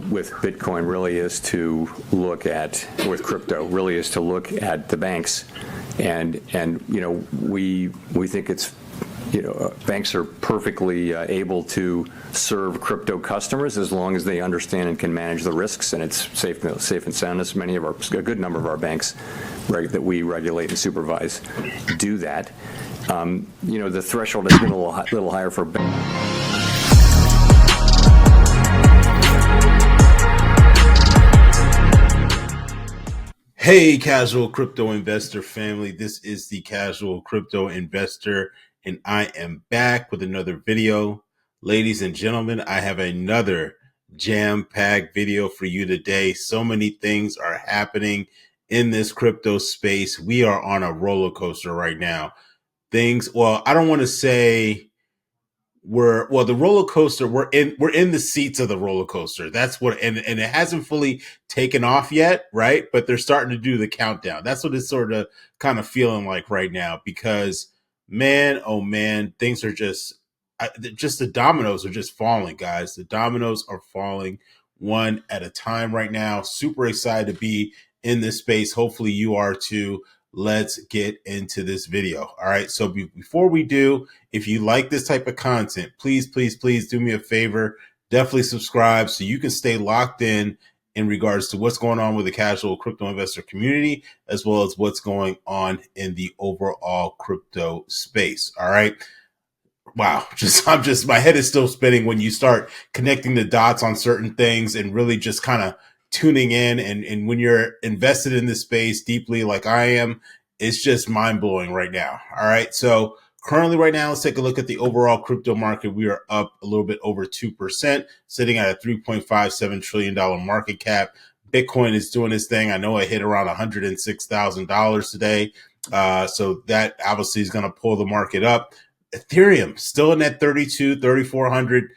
with Bitcoin really is to look at, with crypto, really is to look at the banks, and we think it's, banks are perfectly able to serve crypto customers as long as they understand and can manage the risks, and it's safe and sound. As a good number of our banks that we regulate and supervise do that. The threshold has been a little higher for banks. Hey, casual crypto investor family, this is the Casual Crypto Investor, and I am back with another video. Ladies and gentlemen, I have another jam-packed video for you today. So many things are happening in this crypto space. We are on a roller coaster right now. I don't want to say the roller coaster, we're in the seats of the roller coaster. That's what, and it hasn't fully taken off yet, right? But they're starting to do the countdown. That's what it's sort of kind of feeling like right now, because man, oh man, things are just the dominoes are just falling, guys. The dominoes are falling one at a time right now. Super excited to be in this space. Hopefully you are too. Let's get into this video. All right. So before we do, if you like this type of content, please do me a favor. Definitely subscribe so you can stay locked in regards to what's going on with the casual crypto investor community, as well as what's going on in the overall crypto space. All right. Wow. My head is still spinning when you start connecting the dots on certain things and really just kind of tuning in. And when you're invested in this space deeply, like I am, it's just mind blowing right now. All right. So currently right now, let's take a look at the overall crypto market. We are up a little bit over 2%, sitting at a $3.57 trillion market cap. Bitcoin is doing this thing. I know it hit around $106,000 today. So that obviously is going to pull the market up. Ethereum still in that $3,400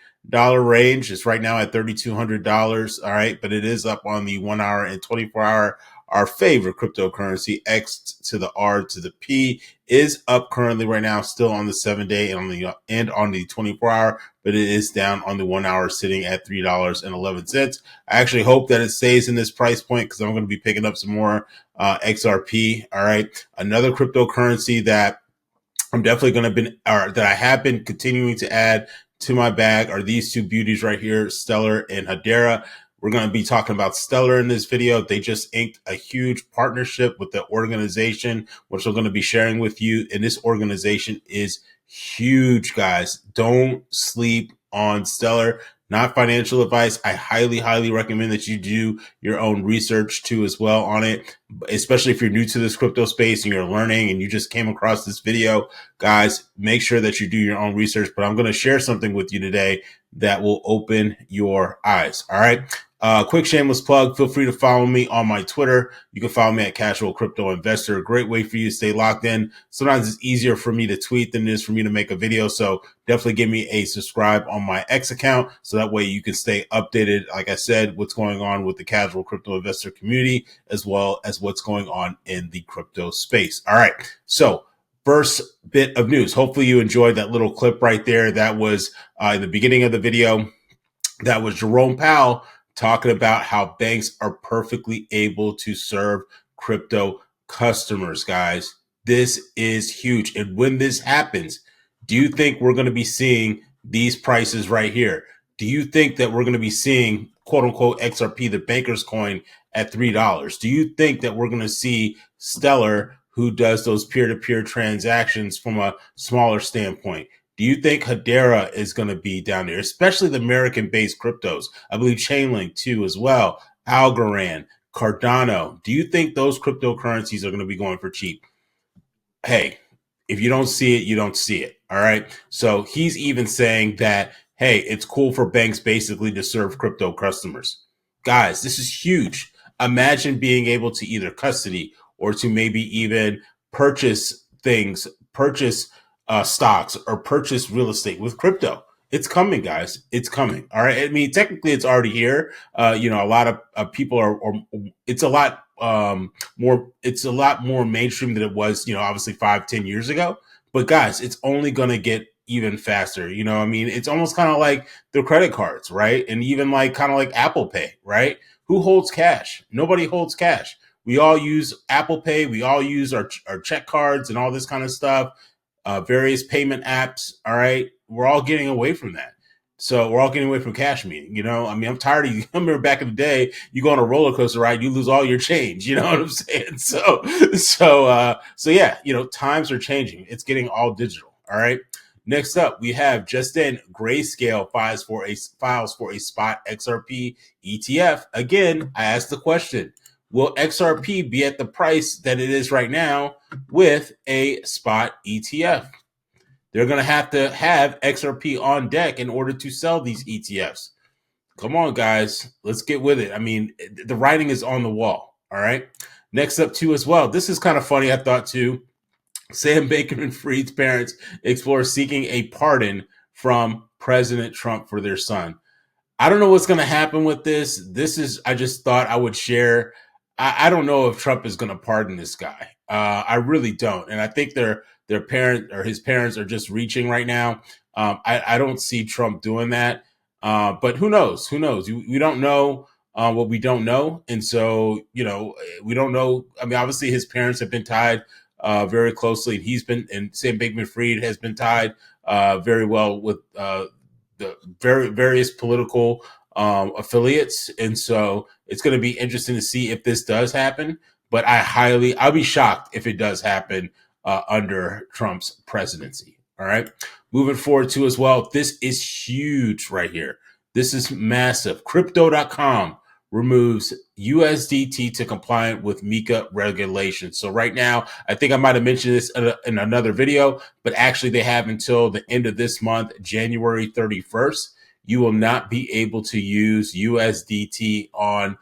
range. It's right now at $3,200. All right. But it is up on the 1 hour and 24 hour. Our favorite cryptocurrency, X to the R to the P, is up currently right now, still on the 7-day and on the 24 hour, but it is down on the 1 hour, sitting at $3.11. I actually hope that it stays in this price point, because I'm going to be picking up some more XRP. All right. Another cryptocurrency that I'm definitely going to that I have been continuing to add to my bag are these two beauties right here, Stellar and Hedera. We're going to be talking about Stellar in this video. They just inked a huge partnership with the organization, which I'm going to be sharing with you. And this organization is huge, guys. Don't sleep on Stellar. Not financial advice. I highly recommend that you do your own research too as well on it, especially if you're new to this crypto space and you're learning and you just came across this video. Guys, make sure that you do your own research, but I'm going to share something with you today that will open your eyes. All right. Quick shameless plug. Feel free to follow me on my Twitter. You can follow me at Casual Crypto Investor. A great way for you to stay locked in. Sometimes it's easier for me to tweet than it is for me to make a video. So definitely give me a subscribe on my X account, so that way you can stay updated, like I said, what's going on with the Casual Crypto Investor community, as well as what's going on in the crypto space. All right. So first bit of news. Hopefully you enjoyed that little clip right there. That was in the beginning of the video. That was Jerome Powell talking about how banks are perfectly able to serve crypto customers, guys. This is huge. And when this happens, do you think we're going to be seeing these prices right here? Do you think that we're going to be seeing, quote unquote, XRP, the banker's coin, at $3? Do you think that we're going to see Stellar, who does those peer-to-peer transactions from a smaller standpoint? Do you think Hedera is going to be down there, especially the American-based cryptos? I believe Chainlink too as well, Algorand, Cardano. Do you think those cryptocurrencies are going to be going for cheap? Hey, if you don't see it, you don't see it. All right. So he's even saying that, hey, it's cool for banks basically to serve crypto customers. Guys, this is huge. Imagine being able to either custody or to maybe even purchase things, stocks, or purchase real estate with crypto. It's coming, guys. It's coming. All right. I mean, technically it's already here. A lot of people it's a lot more mainstream than it was, obviously 5-10 years ago. But guys, it's only going to get even faster. You know, I mean, it's almost kind of like the credit cards, right? And even like kind of like Apple Pay, right? Who holds cash? Nobody holds cash. We all use Apple Pay. We all use our check cards and all this kind of stuff, various payment apps. All right. We're all getting away from that. So we're all getting away from cash meeting. You know, I mean, I'm tired of you. I remember back in the day, you go on a roller coaster ride, you lose all your change. You know what I'm saying? So yeah, you know, times are changing. It's getting all digital. All right. Next up, we have just in Grayscale files for a spot XRP ETF. Again, I asked the question: will XRP be at the price that it is right now with a spot ETF? They're going to have XRP on deck in order to sell these ETFs. Come on, guys. Let's get with it. I mean, the writing is on the wall. All right. Next up, too, as well. This is kind of funny, I thought, too. Sam Bankman-Fried's parents explore seeking a pardon from President Trump for their son. I don't know what's going to happen with this. I just thought I would share. I don't know if Trump is going to pardon this guy. I really don't. And I think their parent or his parents are just reaching right now. I don't see Trump doing that. But who knows? Who knows? We don't know what we don't know. And so, you know, we don't know. I mean, obviously his parents have been tied very closely. And Sam Bankman-Fried has been tied very well with the various political affiliates. And so it's going to be interesting to see if this does happen. But I'll be shocked if it does happen under Trump's presidency. All right. Moving forward to as well. This is huge right here. This is massive. Crypto.com removes USDT to compliant with MiCA regulations. So right now, I think I might have mentioned this in another video, but actually they have until the end of this month, January 31st. You will not be able to use USDT on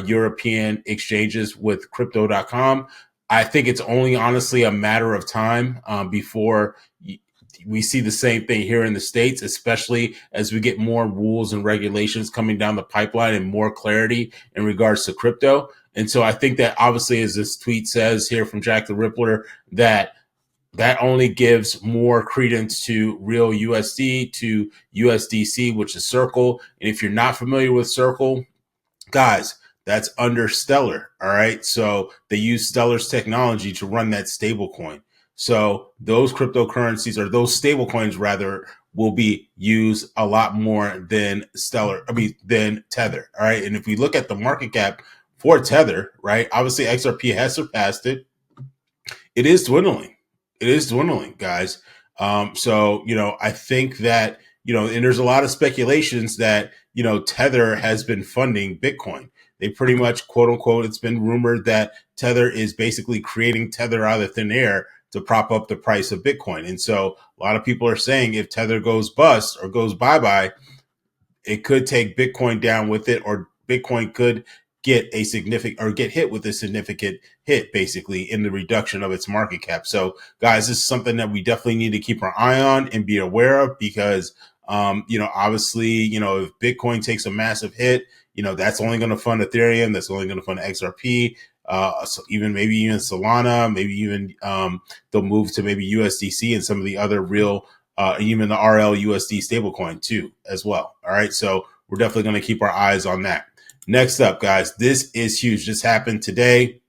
European exchanges with Crypto.com. I think it's only honestly a matter of time before we see the same thing here in the States, especially as we get more rules and regulations coming down the pipeline and more clarity in regards to crypto. And so I think that obviously, as this tweet says here from Jack the Rippler, that only gives more credence to real USD, to USDC, which is Circle. And if you're not familiar with Circle, guys, that's under Stellar. All right. So they use Stellar's technology to run that stablecoin. So those cryptocurrencies, or those stablecoins rather, will be used a lot more than than Tether. All right. And if we look at the market cap for Tether, right, obviously XRP has surpassed it. It is dwindling. It is dwindling, guys. So, you know, I think that, you know, and there's a lot of speculations that, you know, Tether has been funding Bitcoin. They pretty much, quote unquote, it's been rumored that Tether is basically creating Tether out of thin air to prop up the price of Bitcoin. And so a lot of people are saying if Tether goes bust or goes bye-bye, it could take Bitcoin down with it, or Bitcoin could get hit with a significant hit, basically, in the reduction of its market cap. So, guys, this is something that we definitely need to keep our eye on and be aware of, because, you know, obviously, you know, if Bitcoin takes a massive hit, you know, that's only going to fund Ethereum, that's only going to fund XRP, so maybe even Solana, maybe even they'll move to maybe USDC and some of the other real, even the RLUSD stablecoin too, as well. All right. So we're definitely going to keep our eyes on that. Next up, guys, this is huge. This happened today.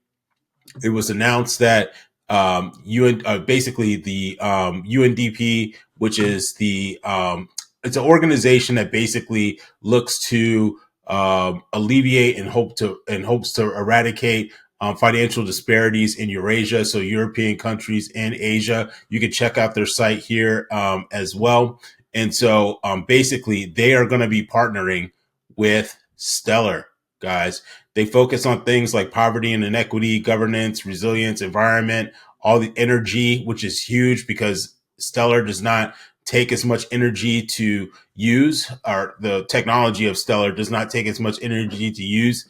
It was announced that basically the UNDP, which is it's an organization that basically looks to alleviate and hopes to eradicate financial disparities in Eurasia, so European countries and Asia. You can check out their site here as well. And so basically, they are going to be partnering with Stellar, guys. They focus on things like poverty and inequity, governance, resilience, environment, all the energy, which is huge because Stellar does not take as much energy to use, or the technology of Stellar does not take as much energy to use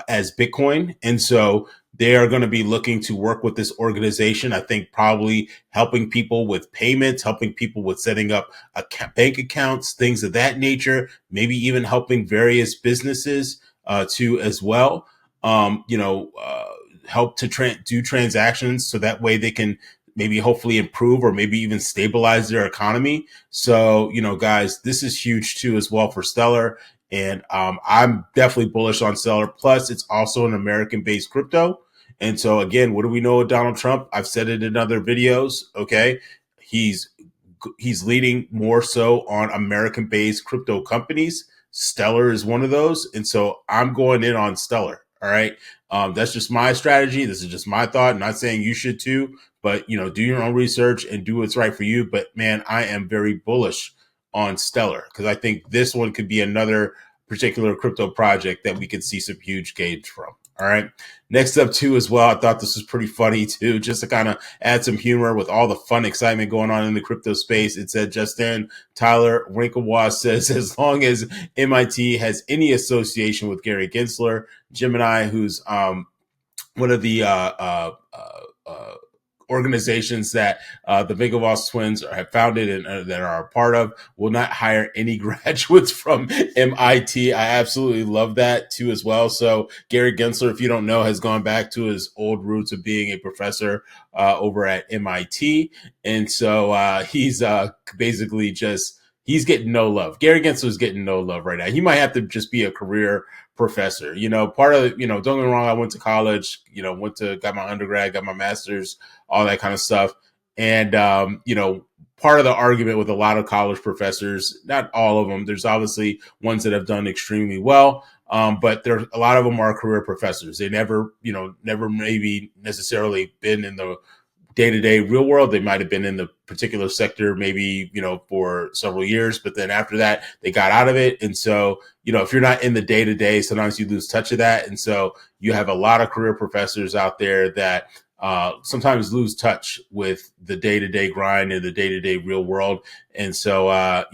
as Bitcoin. And so they are going to be looking to work with this organization. I think probably helping people with payments, helping people with setting up bank accounts, things of that nature, maybe even helping various businesses too as well. Help to do transactions so that way they can maybe hopefully improve or maybe even stabilize their economy. So, guys, this is huge too as well for Stellar. And I'm definitely bullish on Stellar. Plus, it's also an American-based crypto. And so, again, what do we know of Donald Trump? I've said it in other videos. Okay, he's leading more so on American-based crypto companies. Stellar is one of those, and so I'm going in on Stellar. All right, that's just my strategy. This is just my thought. I'm not saying you should too, but do your own research and do what's right for you. But man, I am very bullish on Stellar because I think this one could be another particular crypto project that we could see some huge gains from. All right. Next up too as well, I thought this was pretty funny too, just to kind of add some humor with all the fun excitement going on in the crypto space. It said Justin Tyler Winklevoss says, as long as MIT has any association with Gary Gensler, Gemini, who's one of the organizations that the Winklevoss twins have founded and that are a part of, will not hire any graduates from MIT. I absolutely love that too as well. So Gary Gensler, if you don't know, has gone back to his old roots of being a professor over at MIT. And so he's basically just, he's getting no love. Gary Gensler's getting no love right now. He might have to just be a career professor. Part of, don't get me wrong, I went to college, got my undergrad, got my master's, all that kind of stuff. And, part of the argument with a lot of college professors, not all of them, there's obviously ones that have done extremely well. But a lot of them are career professors. They never maybe necessarily been in the day-to-day real world. They might have been in the particular sector maybe for several years, but then after that they got out of it. And so if you're not in the day-to-day, sometimes you lose touch of that. And so you have a lot of career professors out there that sometimes lose touch with the day-to-day grind and the day-to-day real world. And so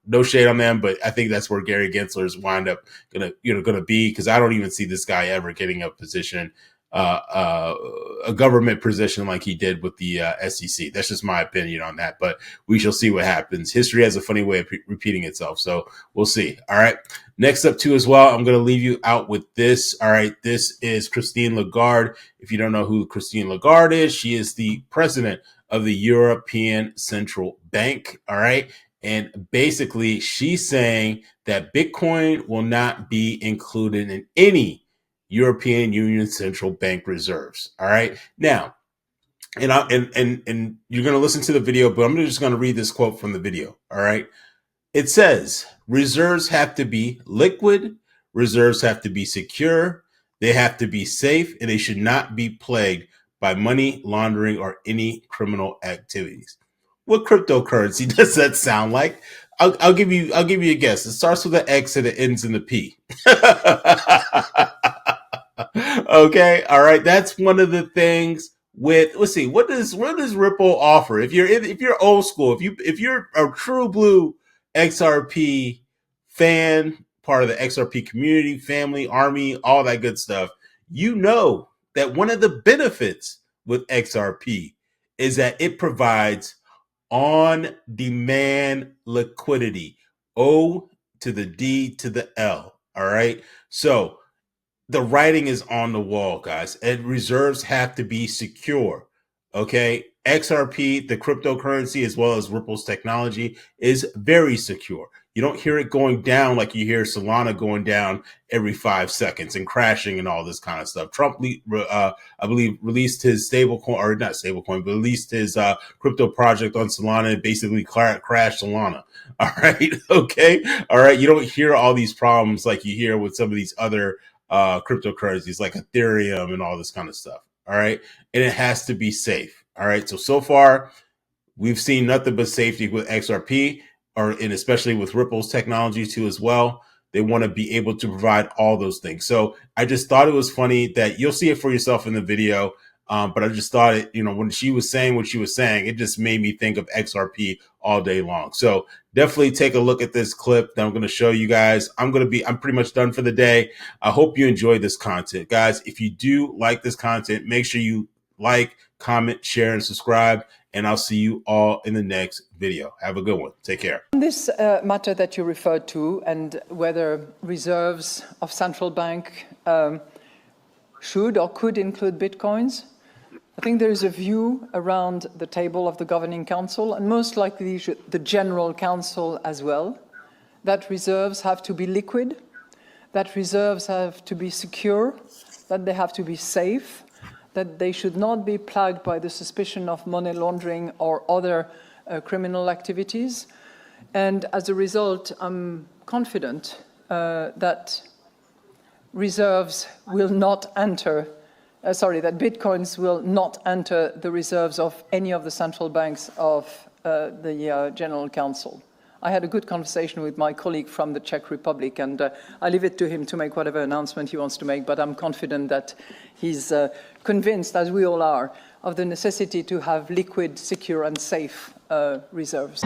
no shade on them, but I think that's where Gary Gensler's wind up gonna be, because I don't even see this guy ever getting a position, a government position like he did with the SEC. That's just my opinion on that, but we shall see what happens. History has a funny way of repeating itself, so we'll see. All right. Next up too as well, I'm going to leave you out with this. All right. This is Christine Lagarde. If you don't know who Christine Lagarde is, she is the president of the European Central Bank. All right. And basically she's saying that Bitcoin will not be included in any European Union Central Bank reserves. All right. Now, and you're going to listen to the video, but I'm just going to read this quote from the video. All right. It says, reserves have to be liquid. Reserves have to be secure. They have to be safe, and they should not be plagued by money laundering or any criminal activities. What cryptocurrency does that sound like? I'll give you a guess. It starts with an X and it ends in a P. Okay, all right. That's one of the things with. Let's see, what does Ripple offer? If you're old school, if you're a true blue XRP fan, part of the XRP community, family, army, all that good stuff, that one of the benefits with XRP is that it provides on-demand liquidity. O to the D to the L. All right. So the writing is on the wall, guys, and reserves have to be secure. Okay. XRP, the cryptocurrency, as well as Ripple's technology, is very secure. You don't hear it going down like you hear Solana going down every 5 seconds and crashing and all this kind of stuff. Trump, I believe, released his stablecoin, or not stablecoin, but released his crypto project on Solana and basically crashed Solana. All right. Okay. All right. You don't hear all these problems like you hear with some of these other cryptocurrencies like Ethereum and all this kind of stuff. All right. And it has to be safe. All right. So far, we've seen nothing but safety with XRP, and especially with Ripple's technology too as well. They want to be able to provide all those things. So I just thought it was funny that you'll see it for yourself in the video. But I just thought when she was saying what she was saying, it just made me think of XRP all day long. So definitely take a look at this clip that I'm going to show you guys. I'm pretty much done for the day. I hope you enjoyed this content, guys. If you do like this content, make sure you like, comment, share, and subscribe. And I'll see you all in the next video. Have a good one. Take care. This matter that you referred to, and whether reserves of central bank should or could include Bitcoins, I think there is a view around the table of the Governing Council, and most likely the General Council as well, that reserves have to be liquid, that reserves have to be secure, that they have to be safe, that they should not be plagued by the suspicion of money laundering or other criminal activities. And as a result, I'm confident that reserves will not enter, that bitcoins will not enter the reserves of any of the central banks of the General Council. I had a good conversation with my colleague from the Czech Republic, and I leave it to him to make whatever announcement he wants to make, but I'm confident that he's convinced, as we all are, of the necessity to have liquid, secure, and safe reserves.